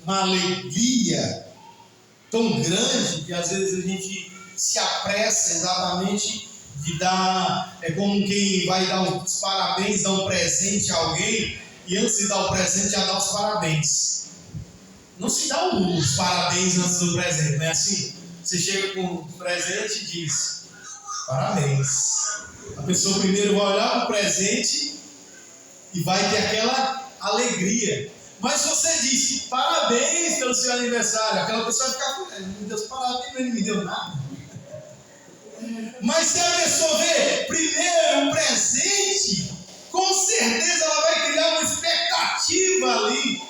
uma alegria tão grande que às vezes a gente se apressa exatamente de dar, é como quem vai dar os parabéns, dar um presente a alguém, e antes de dar o presente já dá os parabéns. Não se dá os parabéns antes do presente, não é assim? Você chega com o presente e diz parabéns. A pessoa primeiro vai olhar para o presente e vai ter aquela alegria. Mas se você diz parabéns pelo seu aniversário, aquela pessoa vai ficar, meu Deus, parabéns, ele não me deu nada. Mas se a pessoa vê primeiro um presente, com certeza ela vai criar uma expectativa ali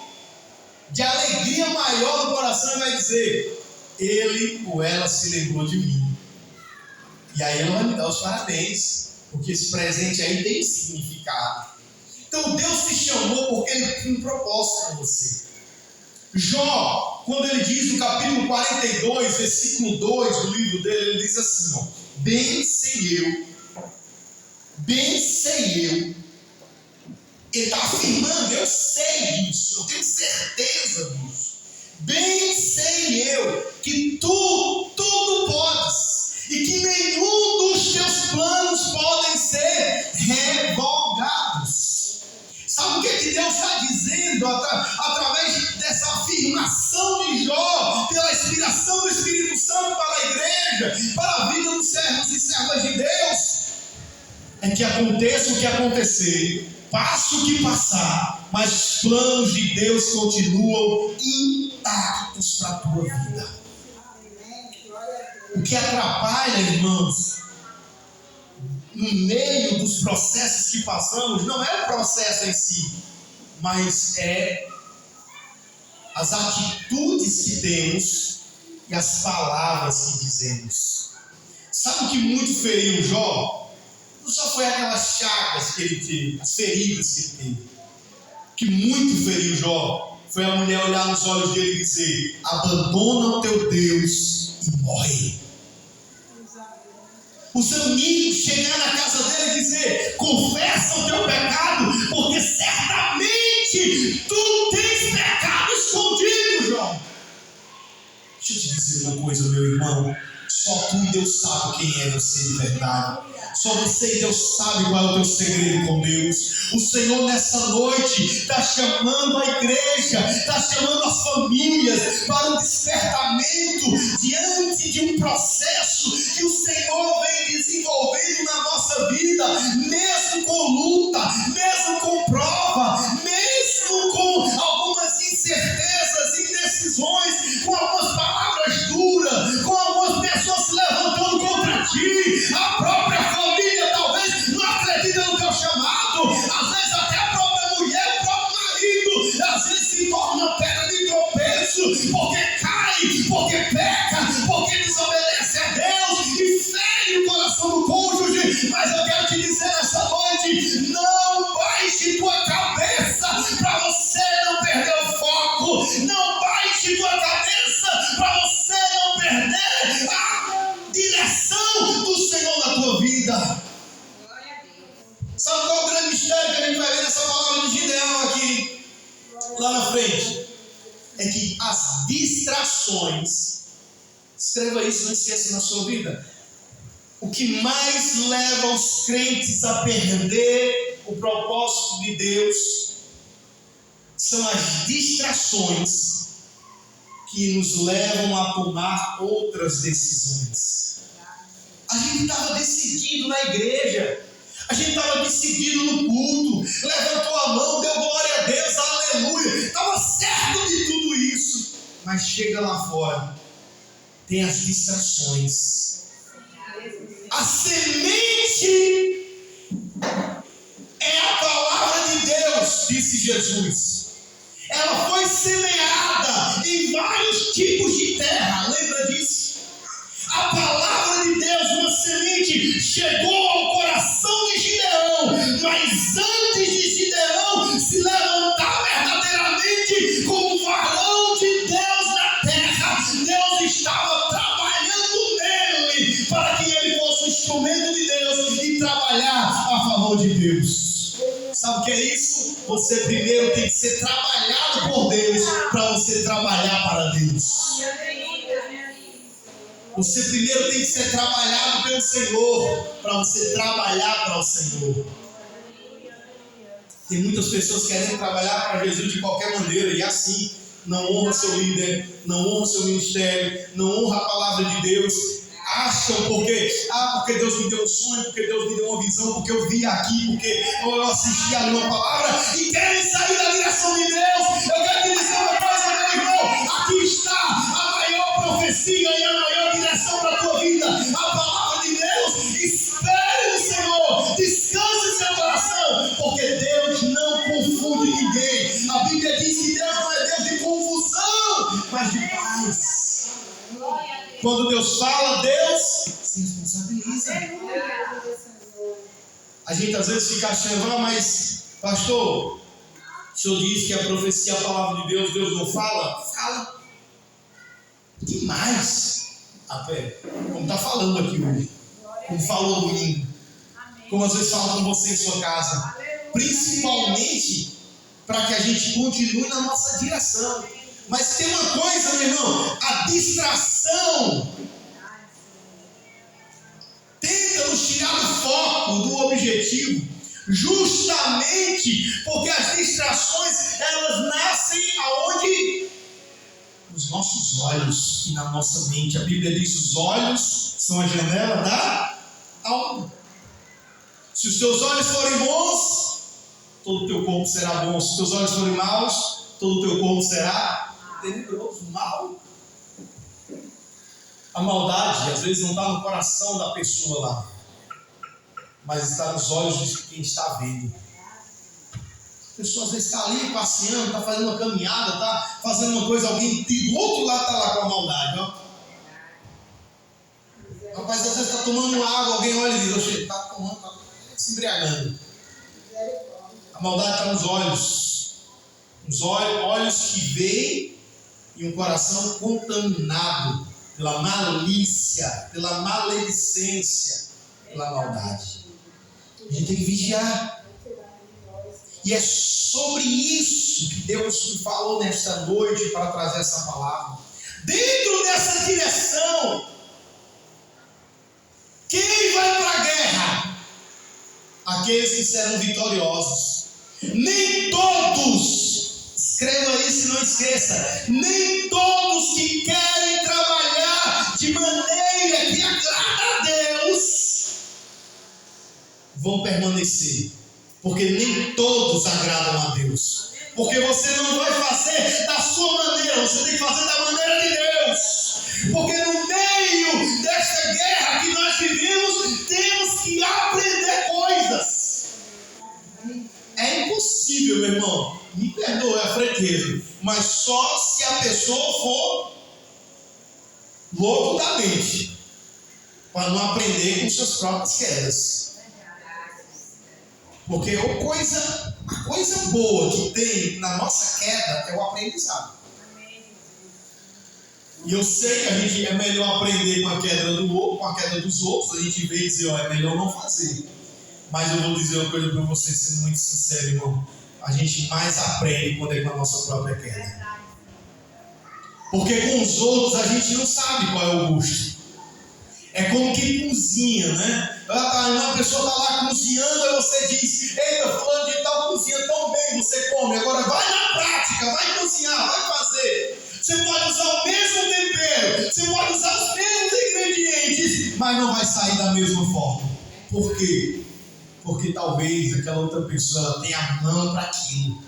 de alegria maior no coração e vai dizer: ele ou ela se lembrou de mim. E aí ela vai me dar os parabéns, porque esse presente aí tem significado. Então Deus te chamou porque Ele tem um propósito com você. Jó, quando ele diz no capítulo 42, versículo 2 do livro dele, ele diz assim, ó: bem sei eu. Ele está afirmando, eu sei disso, eu tenho certeza disso. Bem sei eu que tu tudo podes e que nenhum dos teus planos podem ser revogados. Sabe o que Deus está dizendo através dessa afirmação de Jó, pela inspiração do Espírito Santo para a igreja, para a vida dos servos e servas de Deus? É que aconteça o que acontecer, passe o que passar, mas os planos de Deus continuam intactos para a tua vida. O que atrapalha, irmãos, no meio dos processos que passamos, não é o processo em si, mas é as atitudes que temos e as palavras que dizemos. Sabe o que muito feriu Jó? Não só foi aquelas chagas que ele teve, as feridas que ele teve. O que muito feriu Jó foi a mulher olhar nos olhos dele e dizer: abandona o teu Deus e morre. Os amigos chegar na casa dele e dizer: confessa o teu pecado, porque certamente tu tens pecado escondido, Jó. Deixa eu te dizer uma coisa, meu irmão. Só tu e Deus sabe quem é você de verdade. Só você e Deus sabe qual é o teu segredo com Deus. O Senhor nessa noite está chamando a igreja, está chamando as famílias para um despertamento diante de um processo que o Senhor vem desenvolvendo na nossa vida, mesmo com luta, mesmo com prova, mesmo com algumas incertezas, indecisões, com algumas palavras duras, com algumas pessoas se levantando contra ti. A própria família talvez não acredita no teu chamado, às vezes até a própria mulher, o próprio marido, às vezes se torna pedra de tropeço, porque cai, porque peca, porque desobedece a Deus e fere o coração do cônjuge. Mas eu quero te dizer nessa noite: não baixe tua cabeça para você não perder o foco, não baixe tua cabeça para você não perder a direção do Senhor na tua vida. Sabe qual é o grande mistério que a gente vai ver nessa palavra de Gideão aqui, lá na frente? É que as distrações, escreva isso, não esqueça na sua vida, o que mais leva os crentes a perder o propósito de Deus são as distrações que nos levam a tomar outras decisões. A gente estava decidido na igreja, a gente estava decidido no culto, levantou a mão, deu glória a Deus, aleluia, estava certo de tudo isso, mas chega lá fora, tem as distrações. A semente é a palavra de Deus, disse Jesus. Ela foi semeada em vários tipos de terra, lembra disso? A palavra de Deus, uma semente, chegou ao coração de Gideão, mas antes de Gideão se levantar verdadeiramente como varão de Deus na terra, Deus estava trabalhando nele para que ele fosse o instrumento de Deus e trabalhar a favor de Deus. Sabe o que é isso? você primeiro tem que ser trabalhado por Deus para você trabalhar para Deus. Você primeiro tem que ser trabalhado pelo Senhor para você trabalhar para o Senhor. Tem muitas pessoas querendo trabalhar para Jesus de qualquer maneira e assim não honra seu líder, não honra seu ministério, não honra a palavra de Deus. Acham porque Deus me deu um sonho, porque Deus me deu uma visão, porque eu vi aqui, porque eu assisti ali uma palavra e querem sair da direção de Deus. Eu quero te dizer uma coisa, meu irmão, aqui está a maior profecia e a maior direção para a tua vida, a palavra de Deus. Espere no Senhor, descanse em seu coração, porque Deus não confunde ninguém. A Bíblia diz que Deus não é Deus de confusão, mas de paz. Quando Deus fala, Deus se responsabiliza. A gente às vezes fica achando, mas pastor, o senhor diz que a profecia é a palavra de Deus, Deus não fala? Fala demais. Até como está falando aqui hoje, como falou domingo, como às vezes fala com você em sua casa, principalmente para que a gente continue na nossa direção. Mas tem uma coisa, meu irmão, a distração tenta nos tirar do foco, do objetivo, justamente porque as distrações, elas nascem aonde? Nos nossos olhos e na nossa mente. A Bíblia diz que os olhos são a janela da alma. Se os teus olhos forem bons, todo o teu corpo será bom. Se os teus olhos forem maus, todo o teu corpo será tenebroso, mal. A maldade às vezes não está no coração da pessoa lá, mas está nos olhos de quem está vendo. A pessoa às vezes está ali passeando, está fazendo uma caminhada, está fazendo uma coisa, alguém do outro lado está lá com a maldade, ó. Rapaz, às vezes está tomando água, alguém olha e diz, oxe, está tomando, está se embriagando. A maldade está nos olhos. Os olhos que veem e um coração contaminado pela malícia, pela maledicência, pela maldade. A gente tem que vigiar. E é sobre isso que Deus me falou nesta noite para trazer essa palavra. Dentro dessa direção, quem vai para a guerra? Aqueles que serão vitoriosos. Nem todos, escreva isso e não esqueça, nem todos que querem trabalhar de maneira que agrada a Deus vão permanecer, porque nem todos agradam a Deus, porque você não vai fazer da sua maneira, você tem que fazer da maneira de Deus, porque no meio desta guerra que nós vivemos, temos que aprender coisas. É impossível, meu irmão, me perdoe a franqueza, mas só se a pessoa for louco da mente, para não aprender com suas próprias quedas. Porque a coisa boa que tem na nossa queda é o aprendizado. E eu sei que a gente é melhor aprender com a queda do outro, com a queda dos outros, a gente vê e dizer, é melhor não fazer. Mas eu vou dizer uma coisa para você, sendo muito sincero, irmão. A gente mais aprende quando é com a nossa própria queda. Porque com os outros a gente não sabe qual é o gosto. É como quem cozinha, né? Uma pessoa está lá cozinhando e você diz, eita, fulano de tal cozinha tão bem, você come. Agora vai na prática, vai cozinhar, vai fazer. Você pode usar o mesmo tempero, você pode usar os mesmos ingredientes, mas não vai sair da mesma forma. Por quê? Porque talvez aquela outra pessoa ela tenha a mão para aquilo.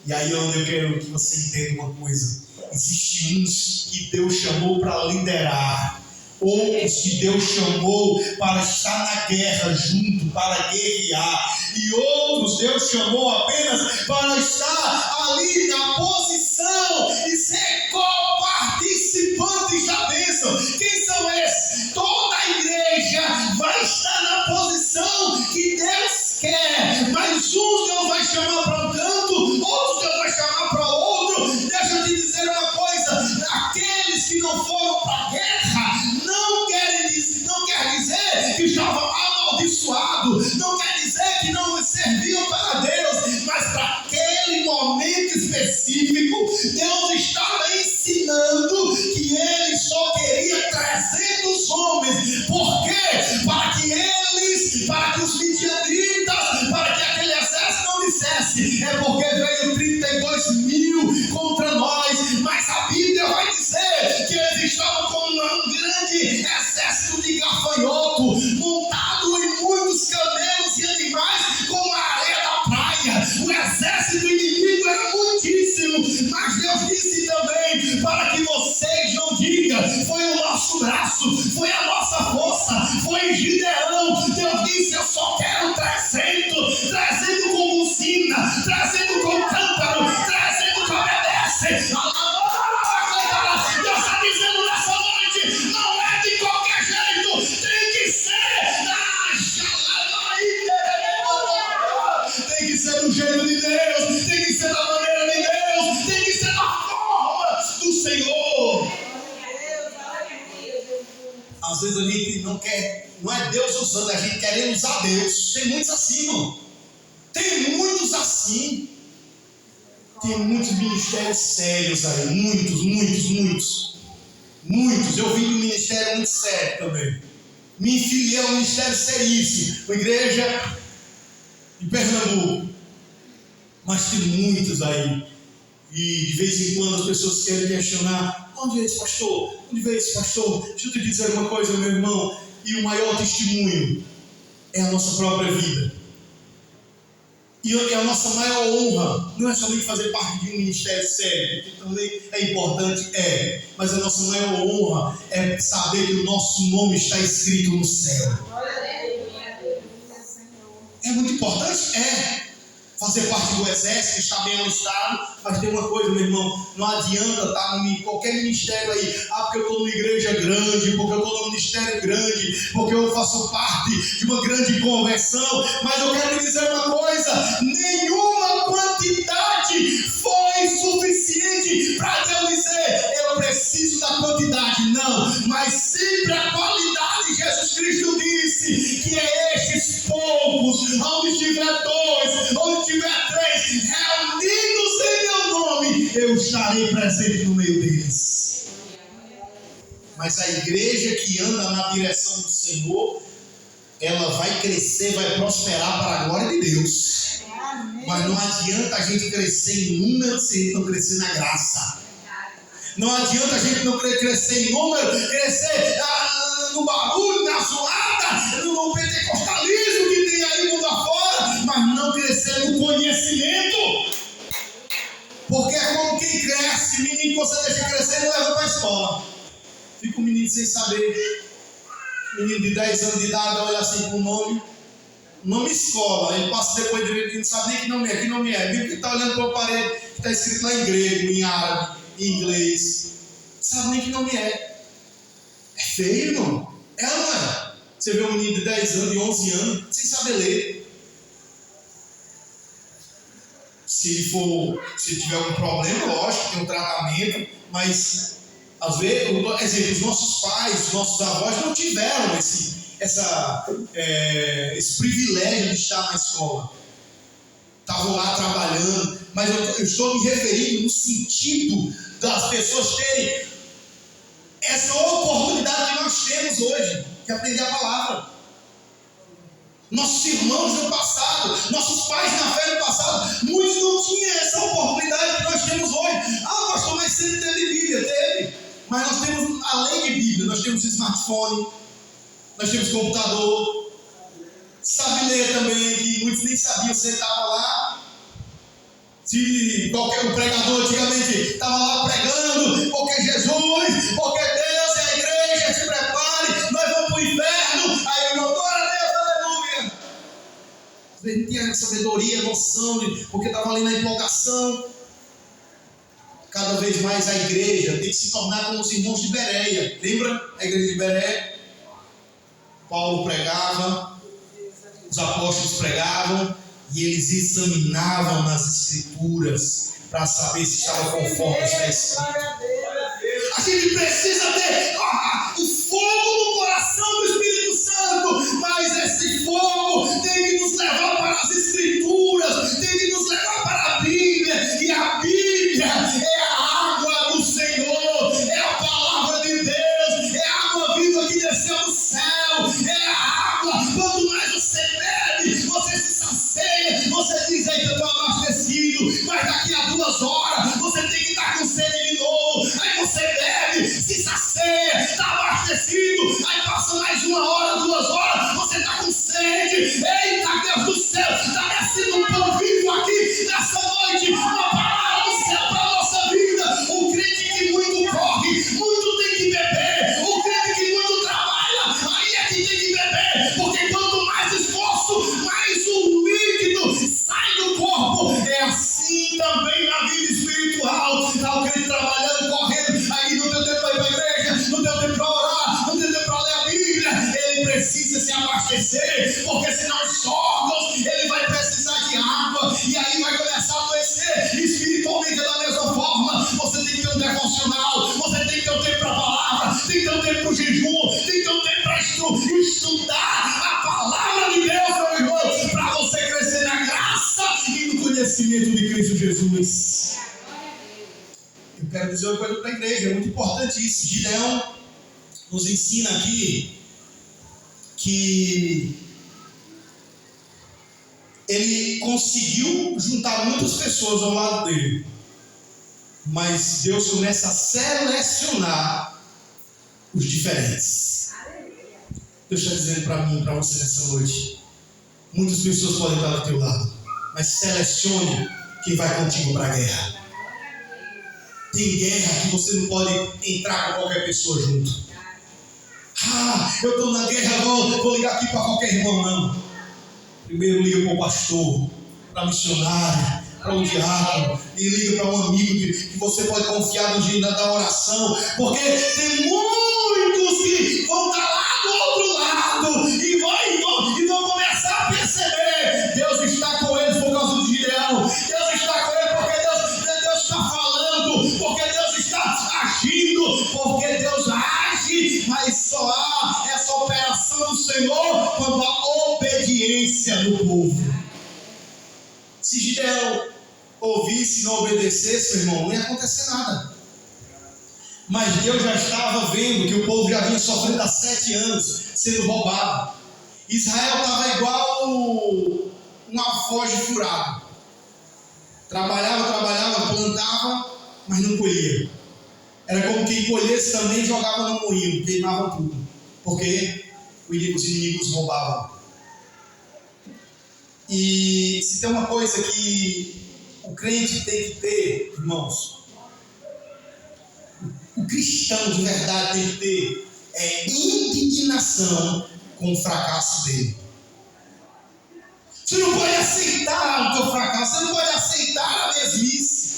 E aí onde eu quero que você entenda uma coisa. Existem uns que Deus chamou para liderar, outros que Deus chamou para estar na guerra junto, para guerrear, e outros Deus chamou apenas para estar ali na posição e ser co-participantes da bênção. Quem são esses? Toda a igreja vai estar na posição que Deus quer, mas uns Deus vai chamar para um canto, outros Deus vai chamar para outro. Deixa eu te dizer uma coisa, aqueles que não foram para a guerra não quer dizer que estavam amaldiçoados, não quer dizer que não serviam para Deus, mas para específico. Deus estava ensinando que Ele só queria 300 homens. Por quê? Para que os midianitas, para que aquele exército não dissesse: é porque veio 32 mil contra nós. Mas a Bíblia vai dizer que eles estavam com um grande exército de gafanhoto, montado em muitos camelos e animais, como a areia da praia. O exército inimigo era muitíssimo, mas Deus disse também para que vocês não digam: foi o nosso braço, foi a nossa força, foi Gideão. Deus disse: eu só quero 300 com buzina, 300 com cântaro, 300 que obedecem. Deus está dizendo nessa noite: não é de qualquer jeito, tem que ser tem que ser do jeito de Deus, tem que ser da maneira de Deus, tem que ser da forma do Senhor. Às vezes a gente não quer, não é Deus usando, a gente querendo usar Deus. Tem muitos assim, irmão. Tem muitos assim. Tem muitos ministérios sérios aí, muitos. Eu vim de um ministério muito sério também. Me filiei a um ministério seríssimo, uma igreja de Pernambuco. Mas tem muitos aí. E de vez em quando as pessoas querem questionar: onde é esse pastor? Onde veio esse pastor? Deixa eu te dizer uma coisa, meu irmão. E o maior testemunho é a nossa própria vida. E a nossa maior honra não é somente fazer parte de um ministério sério, que também é importante, mas a nossa maior honra é saber que o nosso nome está escrito no céu. É muito importante? Fazer parte do exército, estar bem alistado. Mas tem uma coisa, meu irmão: não adianta estar em qualquer ministério aí. Porque eu estou numa igreja grande, porque eu estou num ministério grande, porque eu faço parte de uma grande conversão. Mas eu quero te dizer uma coisa: nenhuma quantidade foi suficiente para Deus dizer: eu preciso da quantidade. Não, mas sempre a qualidade. Jesus Cristo disse que é estes poucos, onde tiver 2, onde tiver 3 reunidos em meu nome, eu estarei presente no meio deles. Mas a igreja que anda na direção do Senhor, ela vai crescer, vai prosperar para a glória de Deus. Mas não adianta a gente crescer em número se a gente não crescer na graça. Não adianta a gente não crescer em número, crescer no barulho, na zoada, no pentecostalismo que tem aí mundo afora, mas não crescer no conhecimento. Porque é como quem cresce: menino que você deixa crescer e não leva para a escola. Fica um menino sem saber. Menino de 10 anos de idade olha assim para o nome escola. Ele passa depois de ver que não sabe nem que nome é. Que nome é? Viu que está olhando para a parede que está escrito lá em grego, em árabe, em inglês. Não sabe nem que nome é. É feio, irmão. É ou não é? Você vê um menino de 10 anos, de 11 anos, sem saber ler. Se ele tiver algum problema, lógico, tem um tratamento, mas às vezes, exemplo, os nossos pais, os nossos avós não tiveram esse privilégio de estar na escola. Estavam lá trabalhando, mas eu estou me referindo no sentido das pessoas terem essa oportunidade que nós temos hoje, de aprender a palavra. Nossos irmãos no passado, nossos pais na fé no passado, muitos não tinham essa oportunidade que nós temos hoje. Pastor, mas sempre teve Bíblia, teve. Mas nós temos, além de Bíblia, nós temos smartphone, nós temos computador, sabe ler também, que muitos nem sabiam, você estava lá. Se qualquer pregador antigamente estava lá pregando, porque Jesus, porque Deus é a igreja, se prepare, nós vamos para o inferno. Aí eu glória a Deus, aleluia. Às vezes não tinha sabedoria, noção, porque estava ali na empolgação. Cada vez mais a igreja tem que se tornar como os irmãos de Bereia. Lembra a igreja de Bereia? Paulo pregava, os apóstolos pregavam, e eles examinavam nas escrituras para saber se estava conforme está escrito. A gente precisa ter o fogo no coração do Espírito Santo, mas esse fogo tem que nos levar para as escrituras, tem que nos levar para a Bíblia, e a Bíblia Bíblia é a água do Senhor, é a palavra de Deus, é a água viva que desceu do céu, é a água. Quanto mais você bebe, você se sacia, você diz: eita, eu estou abastecido, mas daqui a 2 horas você tem que estar com sede de novo. Aí você bebe, se sacia, está abastecido, aí passa mais 1 hora, 2 horas, você está com sede. Eita, Deus do céu, está descendo um pão vivo aqui nessa noite, uma palavra do céu para a nossa vida. O crente que muito corre, muito tem que beber. O crente que muito trabalha, aí é que tem que beber, porque quanto mais esforço, mais o líquido sai do corpo. É assim também na vida espiritual. Está o crente trabalhando, correndo, aí não tem tempo para ir para a igreja, não tem tempo para orar, não tem tempo para ler a Bíblia. Ele precisa se abastecer, porque senão os órgãos, ele vai precisar de água, e aí vai começar a adoecer espiritualmente da mesma forma. Você tem que ter um devocional, você tem que ter um tempo para a palavra, tem que ter um tempo para o jejum, tem que ter um tempo para estudar a palavra de Deus, meu irmão, para você crescer na graça e no conhecimento de Cristo Jesus. Eu quero dizer uma coisa para a igreja, é muito importante isso. Gideão nos ensina aqui que ele conseguiu juntar muitas pessoas ao lado dele, mas Deus começa a selecionar os diferentes. Deus está dizendo para mim e para você nessa noite: muitas pessoas podem estar do teu lado, mas selecione quem vai contigo para a guerra. Tem guerra que você não pode entrar com qualquer pessoa junto. Eu estou na guerra, vou ligar aqui para qualquer irmão. Não. Primeiro liga para o pastor, para a missionária, para o diácono, e liga para um amigo que você pode confiar no dia da oração, porque tem muitos que vão estar lá do outro lado e vão começar a perceber: Deus está com eles por causa do Gideão, Deus está com eles porque Deus está falando, porque Deus está agindo, porque Deus age, mas só há essa operação do Senhor quando há obediência do povo. Se Gideão ouvisse e não obedecesse, meu irmão, não ia acontecer nada. Mas Deus já estava vendo que o povo já vinha sofrendo há 7 anos, sendo roubado. Israel estava igual um alfoge furado. Trabalhava, plantava, mas não colhia. Era como quem colhesse também jogava no moinho, queimava tudo, porque os inimigos roubavam. E se tem uma coisa que o crente tem que ter, irmãos, o cristão de verdade tem que ter, é indignação com o fracasso dele. Você não pode aceitar o teu fracasso, você não pode aceitar a mesmice.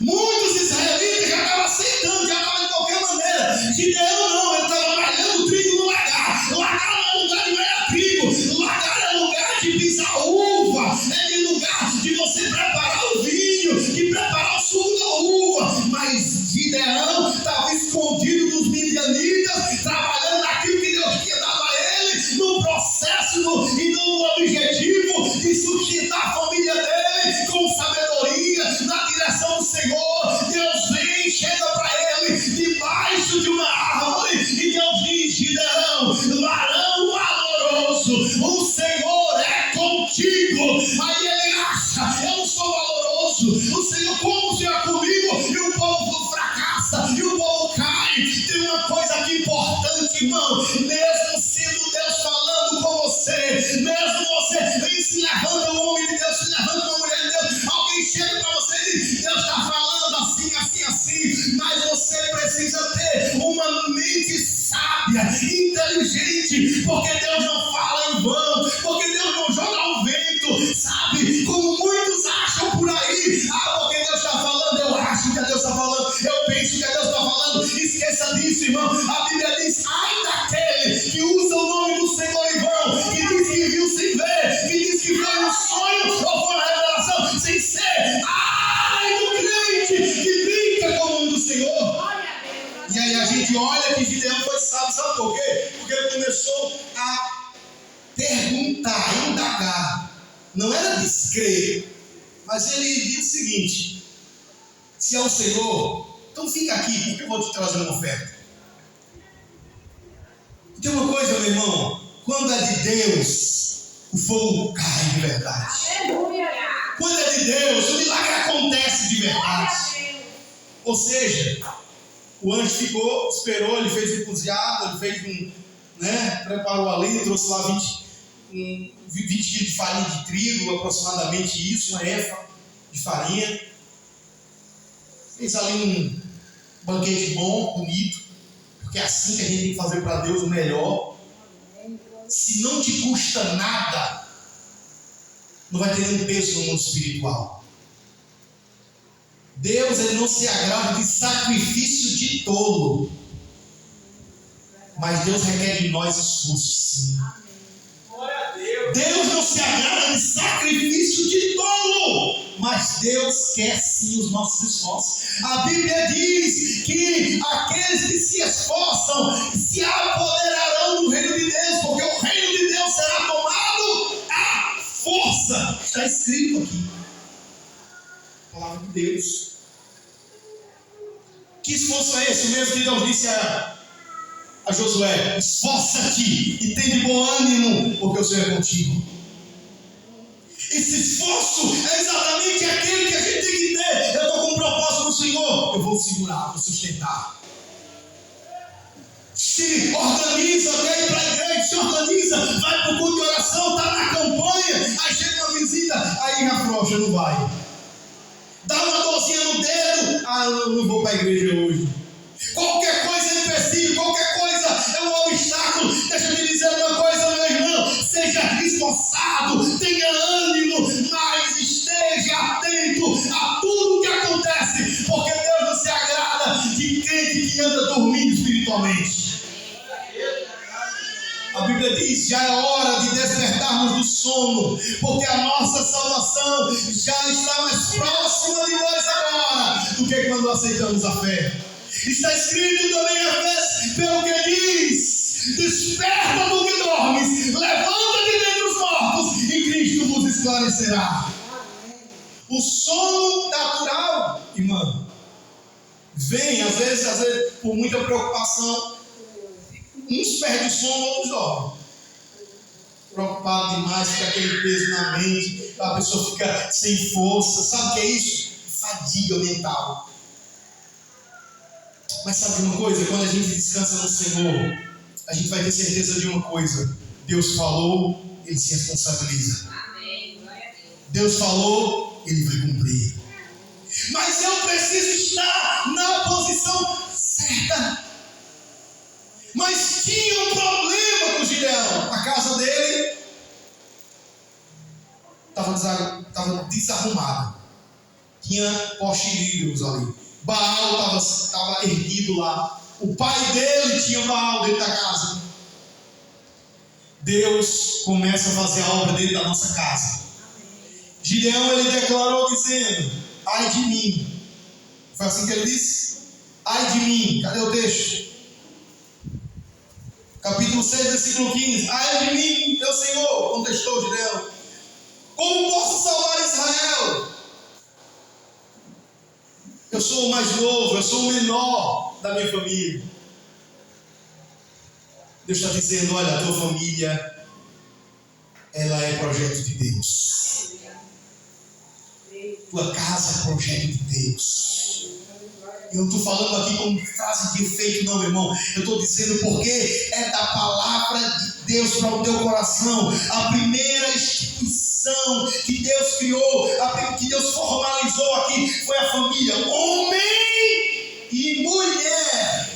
Muitos israelitas já estavam aceitando, já estavam de qualquer maneira. Gideão não, ele estava malhando trigo no lagar. Lagar não é lugar de malhar trigo, lagar é lugar de pisar uva, é de lugar de você preparar o vinho, de preparar o suco da uva. Mas Gideão estava escondido dos midianitas, trabalhando naquilo que Deus tinha dado a ele, no processo e no objetivo de sustentar a família dele com sabedoria, na direção do Senhor. Deus vem, chega para ele debaixo de uma árvore, e Deus diz: Gideão, varão valoroso, o Senhor é contigo. Aí ele acha: eu não sou valoroso, o Senhor, como o Senhor é comigo? E o povo fracassa, e o povo cai. Tem uma coisa aqui importante, irmão: mesmo sendo Deus falando com você, mesmo você se levanta um homem de Deus, se levanta uma mulher de Deus, alguém chega para você e diz: Deus está falando assim, assim, assim, mas você precisa ter uma mente sábia, inteligente, porque Deus não fala em vão, porque Deus não joga ao vento, sabe? Como muitos acham por aí: porque Deus está falando, eu acho que Deus está falando, eu penso que Deus está falando. Esqueça disso, irmão. A Bíblia diz: ai daquele que usa o nome do Senhor em vão, que diz que viu sem ver, que diz que foi um sonho ou foi uma revelação sem ser. Ai do crente que brinca com o nome do Senhor. E aí a gente olha que Gideão foi sábio, sabe por quê? Porque ele começou a perguntar, a indagar. Não era descrer, mas ele diz o seguinte: Se é o Senhor, então fica aqui, porque eu vou te trazer uma oferta. E tem uma coisa, meu irmão, quando é de Deus, o fogo cai de verdade. Quando é de Deus, o milagre acontece de verdade. Ou seja, o anjo ficou, esperou, ele fez um cozinhado, ele fez preparou ali, trouxe lá 20 quilos de farinha de trigo, aproximadamente isso, uma efa de farinha. Fez ali um banquete bom, bonito, porque é assim que a gente tem que fazer para Deus o melhor. Se não te custa nada, não vai ter nenhum peso no mundo espiritual. Deus, ele não se agrada de sacrifício de tolo, mas Deus requer de nós esforço, sim. Deus não se agrada de sacrifício de tolo, mas Deus quer sim os nossos esforços. A Bíblia diz que aqueles que se esforçam se apoderarão do reino de Deus, porque o reino de Deus será tomado à força. Está escrito aqui. A palavra de Deus. Que esforço é esse? O mesmo que Deus disse a Josué: esforça-te e tem de bom ânimo, porque o Senhor é contigo. Esse esforço é exatamente aquele que a gente tem que ter. Eu estou com um propósito no Senhor, eu vou segurar, vou sustentar. Se organiza, quer ir para a igreja, se organiza, vai para o culto de oração, está na campanha, aí chega uma visita, aí afrouxa, não vai. Dá uma dorzinha no dedo, eu não vou para a igreja hoje. Qualquer coisa é empecilho, qualquer coisa é um obstáculo. Deixa eu te dizer uma coisa, meu irmão: seja esforçado, tenha ânimo, mas esteja atento a tudo que acontece, porque Deus não se agrada de crente que anda dormindo espiritualmente. A Bíblia diz: já é hora de despertarmos do sono, porque a nossa salvação já está mais próxima de nós agora do que quando aceitamos a fé. Está escrito também a vez, pelo que diz: desperta do que dormes, levanta-te dentre os mortos, e Cristo vos esclarecerá. O sono natural, irmão, vem às vezes por muita preocupação. Uns perdem o sono, outros dormem. Preocupado demais, fica aquele peso na mente, a pessoa fica sem força. Sabe o que é isso? Fadiga mental. Mas sabe de uma coisa? Quando a gente descansa no Senhor, a gente vai ter certeza de uma coisa: Deus falou, Ele se responsabiliza. Deus falou, Ele vai cumprir. Mas eu preciso estar na posição certa. Mas tinha um problema com Gideão. A casa dele estava desarrumada. Tinha poste de ídolos ali. Baal estava erguido lá. O pai dele tinha Baal dentro da casa. Deus começa a fazer a obra dentro da nossa casa. Gideão, ele declarou dizendo: ai de mim. Foi assim que ele disse? Ai de mim. Cadê o texto? Capítulo 6, versículo 15. Ai de mim, meu Senhor, contestou Gideão. Como posso salvar Israel? Eu sou o mais novo, eu sou o menor da minha família. Deus está dizendo: olha, a tua família, ela é projeto de Deus. Tua casa é projeto de Deus. Eu não estou falando aqui como frase de efeito, não, meu irmão. Eu estou dizendo porque é da palavra de Deus para o teu coração. A primeira instituição que Deus criou, que Deus formalizou aqui, foi a família. Homem e mulher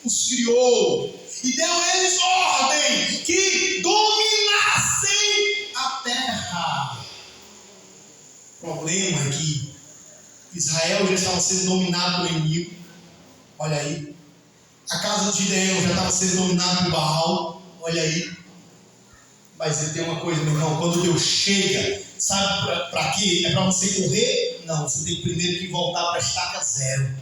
os criou e deu a eles ordem que dominassem a terra. O problema é que Israel já estava sendo dominado pelo inimigo. Olha aí. A casa de Gideão já estava sendo dominada por Baal. Olha aí. Mas ele tem uma coisa, meu irmão: quando Deus chega, sabe para quê? É para você correr? Não, você tem primeiro que voltar para a estaca zero.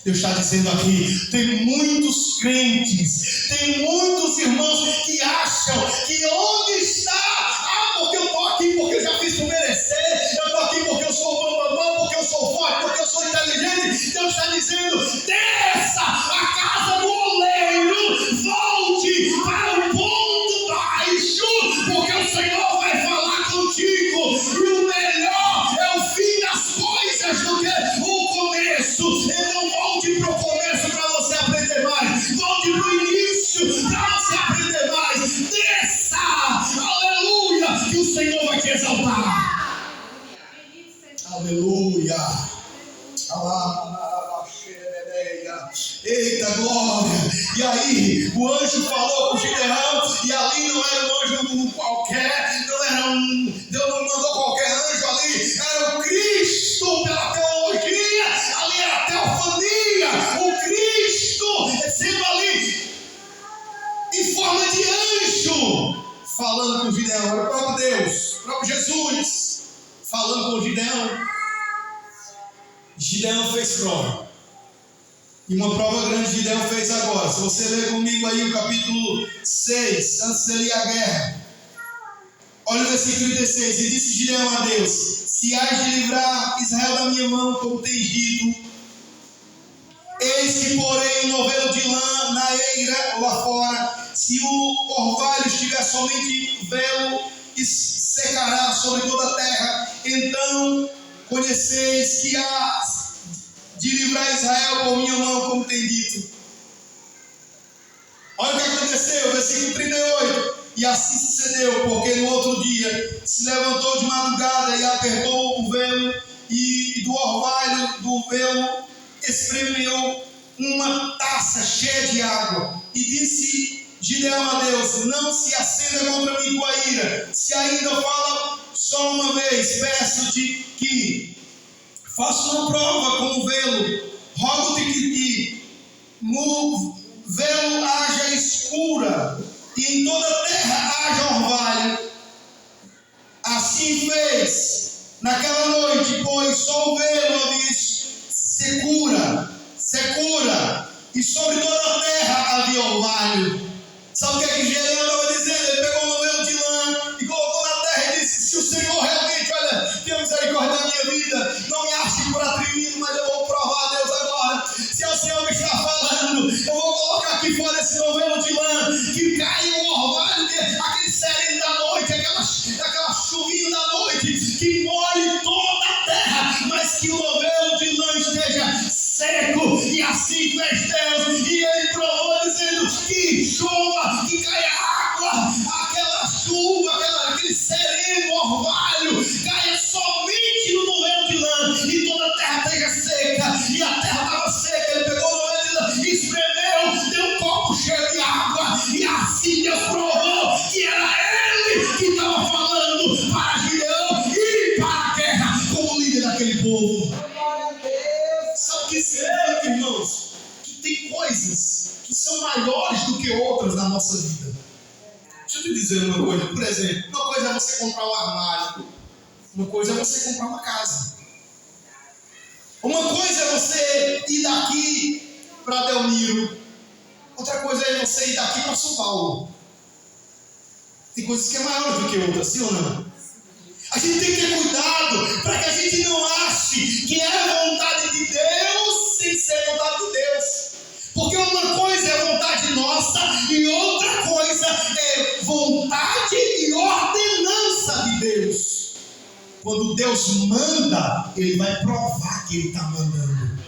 Deus está dizendo aqui: tem muitos crentes, tem muitos irmãos que acham que onde está, porque eu estou aqui, porque eu já fiz por merecer, eu estou aqui porque eu sou o bambambam, porque eu sou forte, porque eu sou dizendo: desça a casa do oleiro, volte para o ponto baixo, porque o Senhor vai falar contigo. E o melhor é o fim das coisas do que o começo. Então volte para o começo para você aprender mais. Volte para o início para você aprender mais. Desça, aleluia, que o Senhor vai te exaltar. Aleluia. Eita glória! E aí o anjo falou com Gideão, e ali não era um anjo qualquer, Deus não mandou qualquer anjo ali, era o Cristo. Pela teologia, ali era a teofania, o Cristo sendo ali em forma de anjo, falando com Gideão. Era o próprio Deus, o próprio Jesus falando com Gideão. Gideão fez prova. E uma prova grande Gideão fez agora. Se você ler comigo aí o capítulo 6, antes dele ir à guerra. Olha o versículo 36. E disse Gideão a Deus: se hás de livrar Israel da minha mão, como tens dito, eis que porei um novelo de lã na eira lá fora. Se o orvalho estiver somente velo, e secará sobre toda a terra. Então conheceis que há de livrar Israel com minha mão, como tem dito. Olha o que aconteceu, versículo 38. E assim sucedeu, porque no outro dia se levantou de madrugada e apertou o velo, e do orvalho do velo espremeu uma taça cheia de água. E disse Gideão a Deus: não se acenda contra mim tua ira, se ainda fala só uma vez, peço-te que faça uma prova com o velo. Rogo-te que no velo haja escura, e em toda a terra haja orvalho. Assim fez naquela noite, pois só o velo havia secura, e sobre toda a terra havia orvalho. Sabe o que é que Gideão estava dizendo? Ele pegou um novelo de lã e colocou na terra e disse: se o Senhor realmente, olha, tem misericórdia da minha vida, não me ache por atrevido, mas eu vou provar a Deus agora. Se é o Senhor que está falando, eu vou colocar aqui fora esse novelo de lã, que cai um orvalho, aquele sereno da noite, aquela chuvinha da noite, que molhe toda a terra, mas que o novelo de lã esteja seco. E assim fez Deus, e ele provou dizendo: que chova, que caia água, aquela chuva, aquele sereno, orvalho, caia somente no novelo de lã, e toda a terra esteja seca. E a terra estava seca. Ele pegou o novelo de lã, espremeu, deu um copo cheio de água, e assim Deus provou que era ele que estava falando para Gideão ir para a guerra como líder daquele povo. Sabe o que significa, irmãos? Que tem coisas que são maiores do que outras na nossa vida. Deixa eu te dizer uma coisa. Por exemplo, uma coisa é você comprar um armário, uma coisa é você comprar uma casa. Uma coisa é você ir daqui para Delmiro, outra coisa é você ir daqui para São Paulo. Tem coisas que é maior do que outras, sim ou não? A gente tem que ter cuidado para que a gente não ache que é vontade de Deus sem ser vontade de Deus. Porque uma coisa é vontade nossa e outra coisa é vontade e ordenança de Deus. Quando Deus manda, Ele vai provar que Ele está mandando.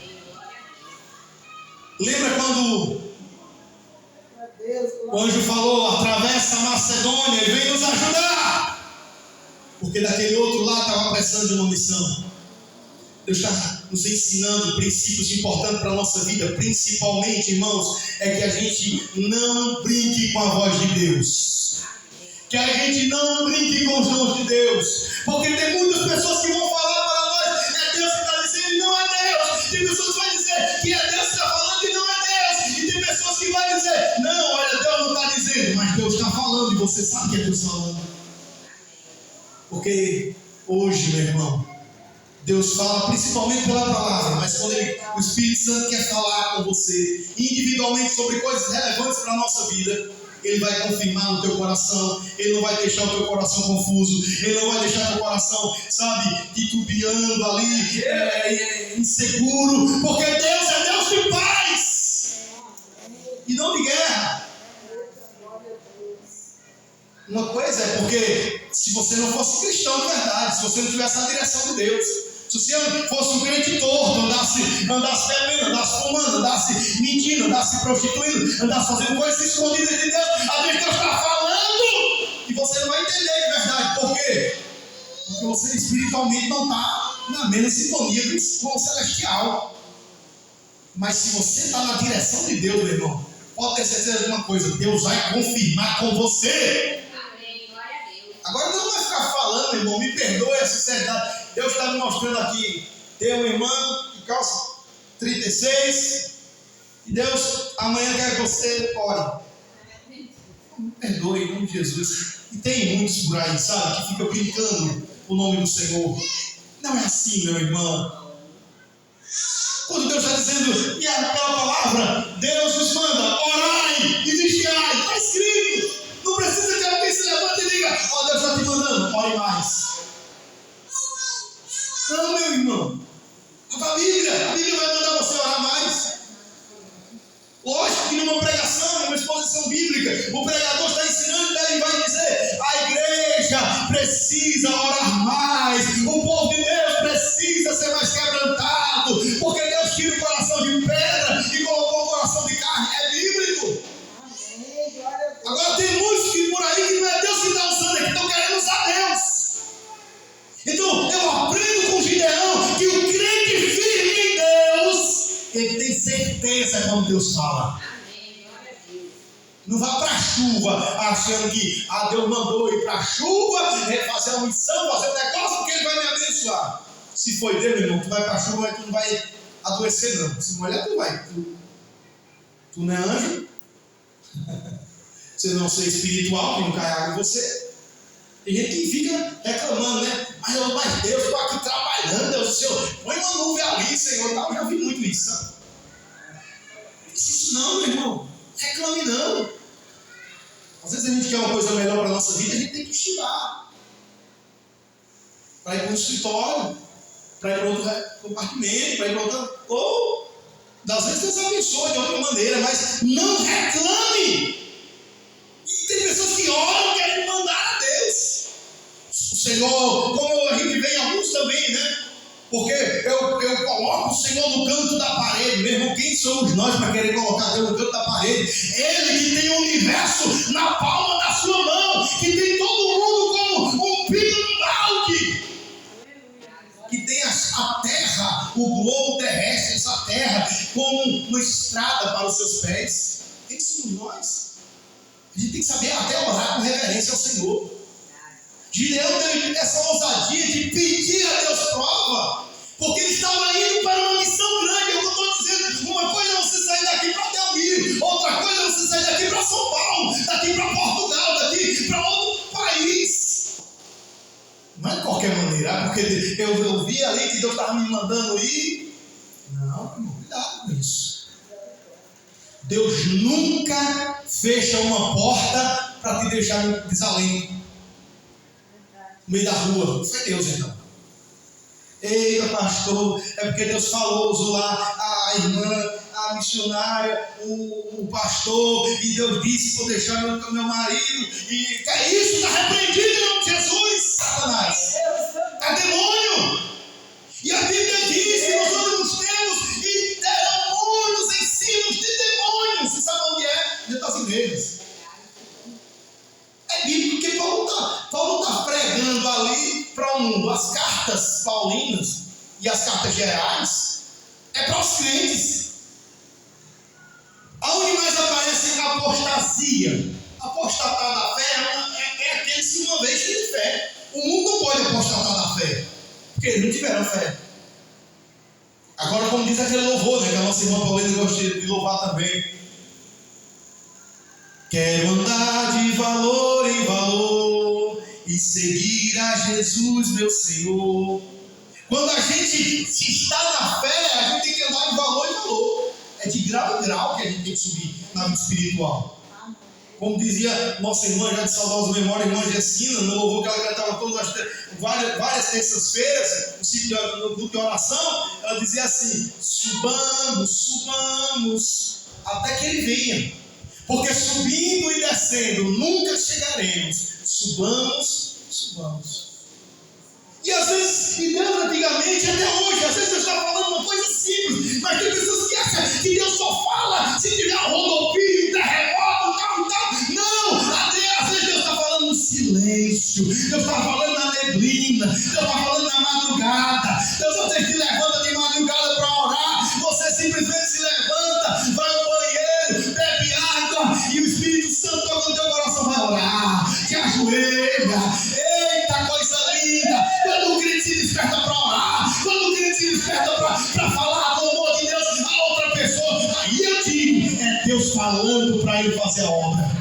Lembra quando o anjo falou: atravessa a Macedônia, Ele vem nos ajudar? Porque daquele outro lado estava precisando de uma missão. Deus está nos ensinando princípios importantes para a nossa vida. Principalmente, irmãos, é que a gente não brinque com a voz de Deus. Que a gente não brinque com os dons de Deus. Porque tem muitas pessoas que vão falar para nós: é Deus que está dizendo e não é Deus. Tem pessoas que vão dizer que é Deus que está falando e não é Deus. E tem pessoas que vão dizer: não, olha, Deus não está dizendo, mas Deus está falando, e você sabe que é Deus falando. Porque hoje, meu irmão, Deus fala principalmente pela palavra, mas quando o Espírito Santo quer falar com você individualmente sobre coisas relevantes para a nossa vida, Ele vai confirmar no teu coração. Ele não vai deixar o teu coração confuso. Ele não vai deixar o teu coração, sabe, titubeando ali, inseguro. Porque Deus é Deus de paz e não de guerra. Uma coisa é porque se você não fosse cristão de verdade, se você não tivesse a direção de Deus, se você fosse um crente torto, andasse bebendo, andasse fumando, andasse mentindo, andasse prostituindo, andasse fazendo coisas escondidas de Deus, às vezes Deus está falando e você não vai entender de verdade. Por quê? Porque você espiritualmente não está na mesma sintonia com o celestial. Mas se você está na direção de Deus, meu irmão, pode ter certeza de uma coisa: Deus vai confirmar com você. Agora não vai ficar falando, irmão, me perdoe a sinceridade. Deus está me mostrando aqui. Tem uma irmã que calça 36 e Deus amanhã quer que você ore. Me perdoe em nome de Jesus. E tem muitos por aí, sabe, que ficam brincando o nome do Senhor. Não é assim, meu irmão. Quando Deus está dizendo, e aquela palavra, Deus nos manda, orai e vigiai. Está escrito. Não precisa que alguém se levante e diga, ó, Deus está te mandando, ore mais. Não, meu irmão. A Bíblia vai mandar você orar mais. Lógico que numa pregação, numa exposição bíblica, o pregador está ensinando e ele vai dizer, a igreja precisa orar mais, o povo de Deus precisa ser mais quebrantado, porque Deus tira o coração de pedra e colocou o coração de carne. É bíblico. Agora tem muitos que por aí que não é Deus que está usando, é que estão querendo usar Deus. Então eu aprendo com Gideão que o crente firme em Deus, ele tem certeza quando Deus fala. Não vá para a chuva achando que Deus mandou ir para a chuva, fazer uma missão, fazer um negócio, porque Ele vai me abençoar. Se foi Deus, meu irmão, tu vai para a chuva, mas tu não vai adoecer não. Se molhar, tu vai. Tu não é anjo. Você não é espiritual, que não cai água em você. Tem gente que fica reclamando, né? Mas Deus, eu estou aqui trabalhando, Deus do Senhor, põe uma nuvem ali, Senhor. Eu já vi muito isso, sabe? Não disse isso não, meu irmão. Reclame não. Às vezes a gente quer uma coisa melhor para a nossa vida, a gente tem que estudar. Para ir para um escritório, para ir para outro compartimento, para ir para outra... Ou, às vezes Deus abençoa de outra maneira, mas não reclame. E tem pessoas que oram e querem mandar a Deus. O Senhor, como a gente vê em alguns também, né? Porque eu coloco o Senhor no canto da parede. Meu irmão, quem somos nós para querer colocar Deus no canto da parede? Ele que tem o universo na palma da sua mão, que tem todo mundo como um pino no balde, que tem a terra, o globo terrestre, essa terra, como uma estrada para os seus pés. Quem somos nós? A gente tem que saber até orar com reverência ao Senhor. Gideão teve essa ousadia de pedir a Deus prova, porque ele estava indo para uma missão grande. Eu estou dizendo, uma coisa é você sair daqui para Delmiro, outra coisa é você sair daqui para São Paulo, daqui para Portugal, daqui para outro país. Não é de qualquer maneira, porque eu vi ali que Deus estava me mandando ir. Não, cuidado com isso. Deus nunca fecha uma porta para te deixar no desalento. No meio da rua, foi Deus então. Eita, pastor, é porque Deus falou, usou lá a irmã, a missionária, o pastor, e Deus disse: vou deixar meu marido, e que é isso? Está repreendido em nome de Jesus, Satanás. É demônio. E a Bíblia diz que nós outros temos e terão muitos ensinos de demônios. Você sabe onde é? Dentro das igrejas. É bíblico, porque Paulo está pregando ali para o mundo. As cartas paulinas e as cartas gerais é para os crentes. Aonde mais aparece a apostasia? Apostatar da fé é aqueles que uma vez têm fé. O mundo não pode apostatar da fé, porque eles não tiveram fé. Agora, como diz aquele louvor, né, que a nossa irmã Paulina gosta de louvar também. Quero andar de valor em valor e seguir a Jesus, meu Senhor. Quando a gente está na fé, a gente tem que andar de valor em valor. É de grau em grau que a gente tem que subir na vida espiritual. Como dizia nossa irmã, já de saudosa memória, irmã Gessina, no louvor que ela cantava várias terças-feiras, no culto de oração, ela dizia assim: subamos, até que ele venha. Porque subindo e descendo nunca chegaremos. Subamos. E às vezes, e Deus antigamente, até hoje, às vezes Deus está falando uma coisa simples, mas tem pessoas que acham que Deus só fala se tiver um rodopio, terremoto, tal e tal. Não, às vezes Deus está falando no silêncio, Deus está falando na neblina, Deus está falando na madrugada. Deus você se levanta de madrugada para orar, você simplesmente se levanta, vai ao banheiro, bebe água, e o Espírito Santo toca no teu coração, vai orar, te ajoelha. Eita, coisa linda! Quando o crente se desperta para orar, quando o crente se desperta para falar do amor de Deus a outra pessoa, aí eu digo, é Deus falando para ele fazer a obra.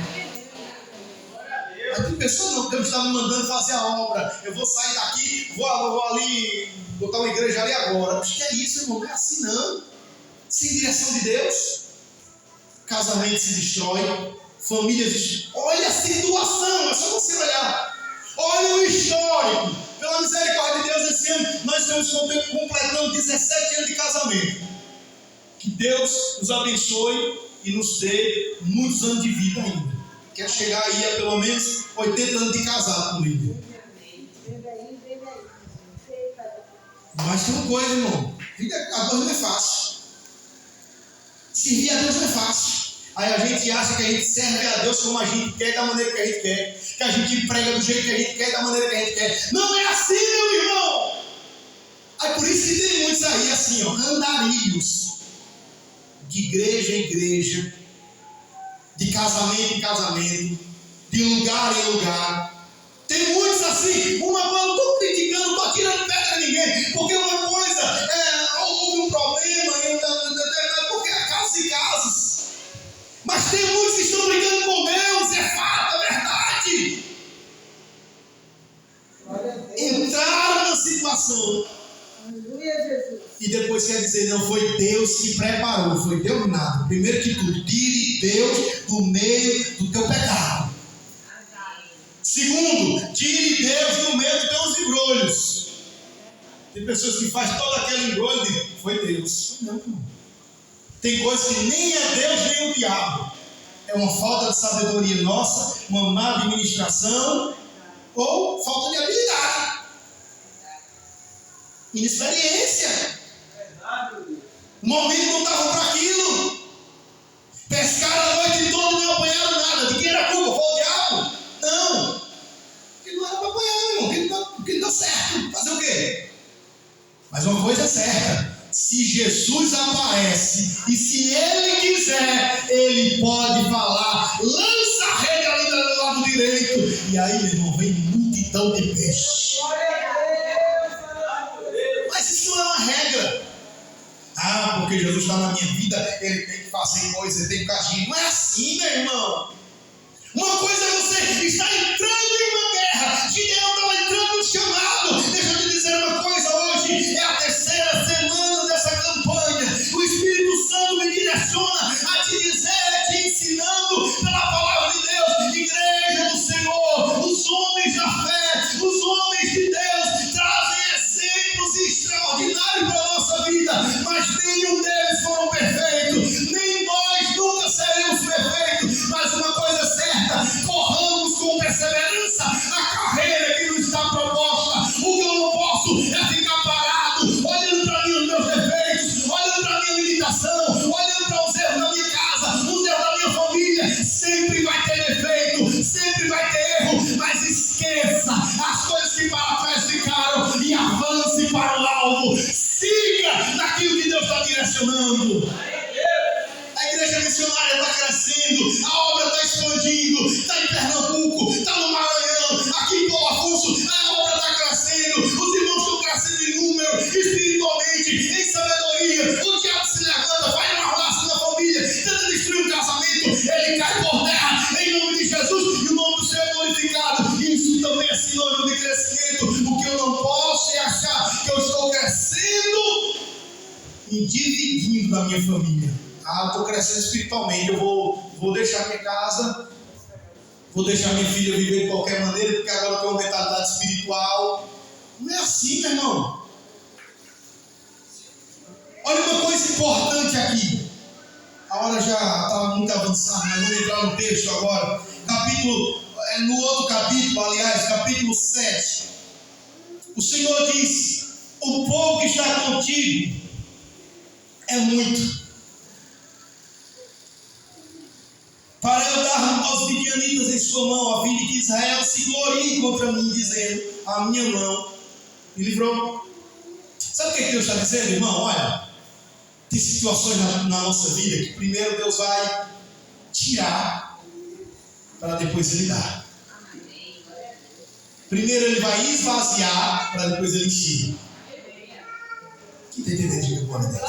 Mas tem pessoas não, Deus está me mandando fazer a obra. Eu vou sair daqui, vou ali, botar uma igreja ali agora. Acho que é isso, irmão, não é assim não. Sem direção de Deus, casamento se destrói, famílias destroem. Olha a situação, é só você olhar. Olha o histórico. Pela misericórdia de Deus, esse ano nós estamos completando 17 anos de casamento. Que Deus nos abençoe e nos dê muitos anos de vida ainda. Quer chegar aí a pelo menos 80 anos de casado comigo. Mas tem uma coisa, irmão. A coisa não é fácil. Servir a Deus não é fácil. Aí a gente acha que a gente serve a Deus como a gente quer, da maneira que a gente quer. Que a gente prega do jeito que a gente quer, da maneira que a gente quer. Não é assim, meu irmão. Aí por isso que tem muitos aí assim, ó, andarilhos. De igreja em igreja. De casamento em casamento. De lugar em lugar. Tem muitos assim. Uma coisa, eu não estou criticando, não estou tirando pedra a ninguém. Porque uma coisa, houve um problema, porque é casos e casos. Mas tem muitos que estão brigando com Deus, é fato, é verdade. Entraram na situação. E depois quer dizer, não foi Deus que preparou, foi Deus nada. Primeiro que tudo, tire Deus do meio do teu pecado. Segundo, tire Deus do meio dos teus embrulhos. Tem pessoas que fazem todo aquele embrulho e foi Deus. Não, não. Tem coisas que nem é Deus nem o diabo. É uma falta de sabedoria nossa, uma má administração ou falta de habilidade. Inexperiência. O momento não estava para aquilo. Pescaram a noite toda e não apanharam nada. De quem era a culpa? Foi o diabo? Não. Porque não era para apanhar, irmão. Porque não deu certo. Fazer o quê? Mas uma coisa é certa. Se Jesus aparece e se Ele quiser, Ele pode falar, lança a rede ali do lado direito. E aí, meu irmão, vem multidão de peixes. Mas isso não é uma regra. Ah, porque Jesus está na minha vida, Ele tem que fazer coisa, Ele tem que agir. Não é assim, meu irmão. Uma coisa é você estar entrando em uma guerra. Gideão estava entrando no chamado. Deixa eu te dizer uma coisa, hoje é a terceira semana dessa campanha. O Espírito Santo me direciona a te dizer, te ensinando pela palavra de Deus. Igreja do Senhor, os homens da fé, os homens de Deus trazem exemplos extraordinários para a nossa vida, mas nenhum deles foram perfeitos. Nem nós nunca seremos perfeitos, mas uma coisa é certa, corramos com perseverança a carreira que nos está proposta. O que eu não posso é ficar parado, olhando para mim os meus defeitos, olhando para a minha limitação, olhando para os erros da minha casa, os erros da minha família. Sempre vai ter defeito, sempre vai ter erro, mas esqueça as coisas que para trás ficaram e avance para o alvo. Siga naquilo que Deus está direcionando. A igreja missionária está crescendo, a obra está expandindo, está em Pernambuco, está no Maranhão, aqui em Paulo Afonso, a obra está crescendo, os irmãos estão crescendo em número, espiritualmente, em sabedoria. O diabo se levanta, vai numa relação da família, tenta destruir o casamento, ele cai por terra, em nome de Jesus, e o nome do Senhor é glorificado. Isso também é sinônimo de crescimento. O que eu não posso é achar que eu estou crescendo e dividindo da minha família. Ah, estou crescendo espiritualmente, eu vou deixar minha casa vou deixar minha filha viver de qualquer maneira, porque agora eu tenho uma mentalidade espiritual. Não é assim, meu irmão. Olha uma coisa importante aqui. A hora já está muito avançada, mas vamos entrar no texto agora. No outro capítulo, aliás, capítulo 7. O Senhor diz: o povo que está contigo é muito. Para eu dar aos midianitas em sua mão, a fim de que Israel se glorie contra mim, dizendo: a minha mão me livrou. Sabe o que Deus está dizendo, irmão? Olha, tem situações na nossa vida que primeiro Deus vai tirar para depois Ele dar. Primeiro Ele vai esvaziar para depois Ele encher. Quem está entendendo? Diga glória a Deus.